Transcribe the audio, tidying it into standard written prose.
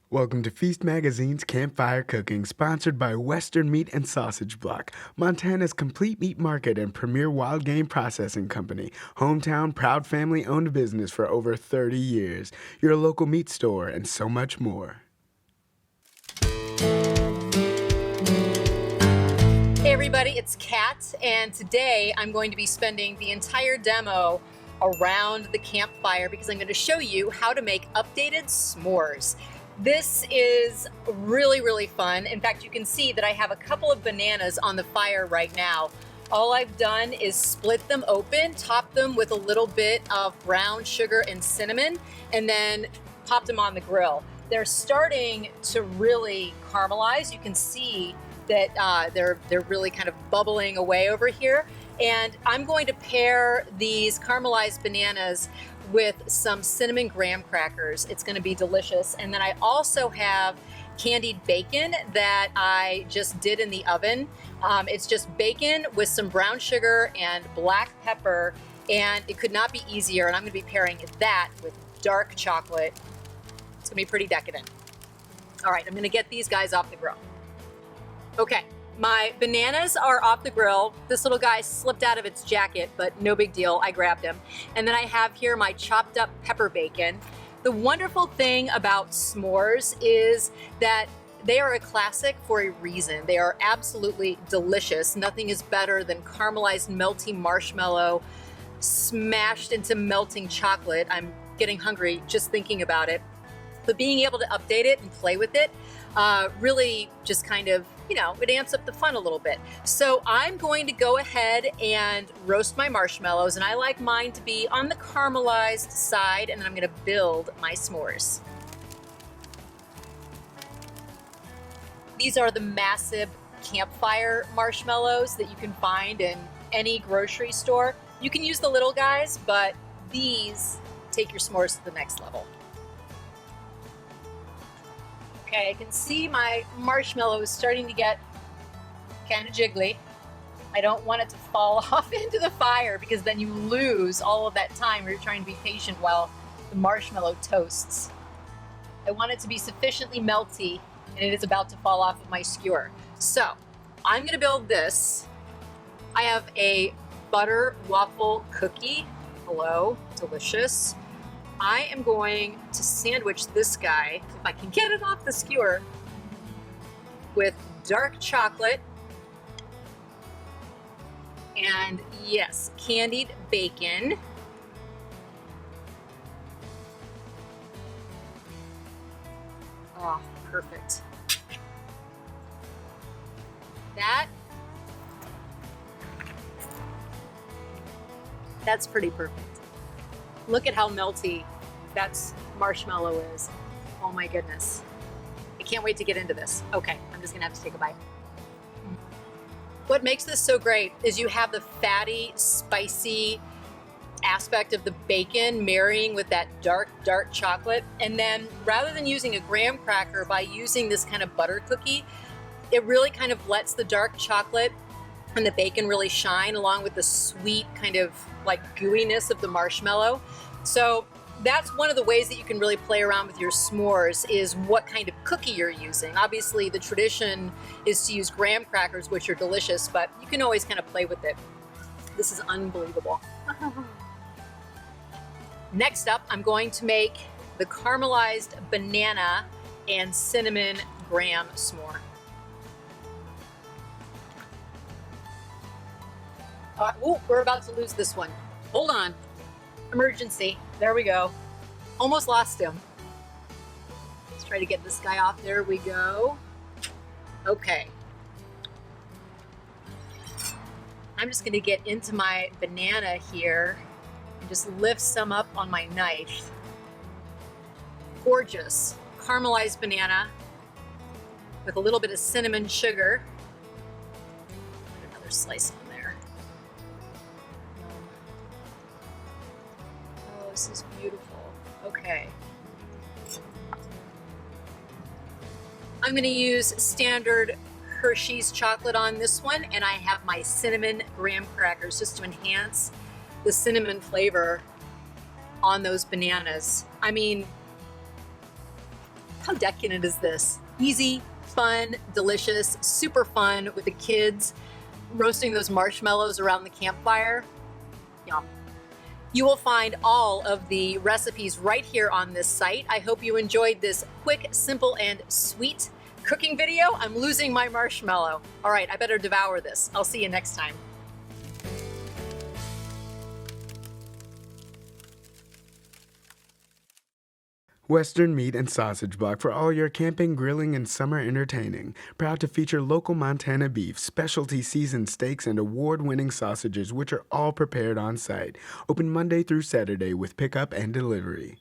Welcome to Feast Magazine's Campfire Cooking, sponsored by Western Meat and Sausage Block, Montana's complete meat market and premier wild game processing company. Hometown, proud family-owned business for over 30 years. Your local meat store and so much more. Hey everybody, it's Cat, and today I'm going to be spending the entire demo around the campfire because I'm going to show you how to make updated s'mores. This is really fun. In fact, you can see that I have a couple of bananas on the fire right now. All I've done is split them open, top them with a little bit of brown sugar and cinnamon, and then popped them on the grill. They're starting to really caramelize. You can see that they're really kind of bubbling away over here. And I'm going to pair these caramelized bananas with some cinnamon graham crackers. It's going to be delicious. And then I also have candied bacon that I just did in the oven. It's just bacon with some brown sugar and black pepper, and it could not be easier. And I'm going to be pairing that with dark chocolate. It's going to be pretty decadent. All right, I'm going to get these guys off the grill. Okay, my bananas are off the grill. This little guy slipped out of its jacket, but no big deal, I grabbed him. And then I have here my chopped up pepper bacon. The wonderful thing about s'mores is that they are a classic for a reason. They are absolutely delicious. Nothing is better than caramelized melty marshmallow smashed into melting chocolate. I'm getting hungry just thinking about it. But being able to update it and play with it really just kind of, it amps up the fun a little bit. So I'm going to go ahead and roast my marshmallows, and I like mine to be on the caramelized side, and then I'm going to build my s'mores. These are the massive campfire marshmallows that you can find in any grocery store. You can use the little guys, but these take your s'mores to the next level. Okay, I can see my marshmallow is starting to get kind of jiggly. I don't want it to fall off into the fire because then you lose all of that time where you're trying to be patient while the marshmallow toasts. I want it to be sufficiently melty, and it is about to fall off of my skewer. So I'm gonna build this. I have a butter waffle cookie. Hello, delicious. I am going to sandwich this guy, if I can get it off the skewer, with dark chocolate and, yes, candied bacon. Oh, perfect. That's pretty perfect. Look at how melty that marshmallow is. Oh my goodness. I can't wait to get into this. Okay, I'm just gonna have to take a bite. What makes this so great is you have the fatty, spicy aspect of the bacon marrying with that dark chocolate. And then rather than using a graham cracker, by using this kind of butter cookie, it really kind of lets the dark chocolate and the bacon really shine along with the sweet kind of like gooiness of the marshmallow. So that's one of the ways that you can really play around with your s'mores, is what kind of cookie you're using. Obviously the tradition is to use graham crackers, which are delicious, but you can always kind of play with it. This is unbelievable. Next up, I'm going to make the caramelized banana and cinnamon graham s'more. Oh, we're about to lose this one. Hold on. Emergency. There we go. Almost lost him. Let's try to get this guy off. There we go. Okay. I'm just going to get into my banana here and just lift some up on my knife. Gorgeous caramelized banana with a little bit of cinnamon sugar. Put another slice on there. Oh, this is beautiful. Okay. I'm going to use standard Hershey's chocolate on this one, and I have my cinnamon graham crackers just to enhance the cinnamon flavor on those bananas. I mean, How decadent is this? Easy, fun, delicious, super fun with the kids, roasting those marshmallows around the campfire. Yum. You will find all of the recipes right here on this site. I hope you enjoyed this quick, simple, and sweet cooking video. I'm losing my marshmallow. All right, I better devour this. I'll see you next time. Western Meat and Sausage Block for all your camping, grilling, and summer entertaining. Proud to feature local Montana beef, specialty seasoned steaks, and award-winning sausages, which are all prepared on site. Open Monday through Saturday with pickup and delivery.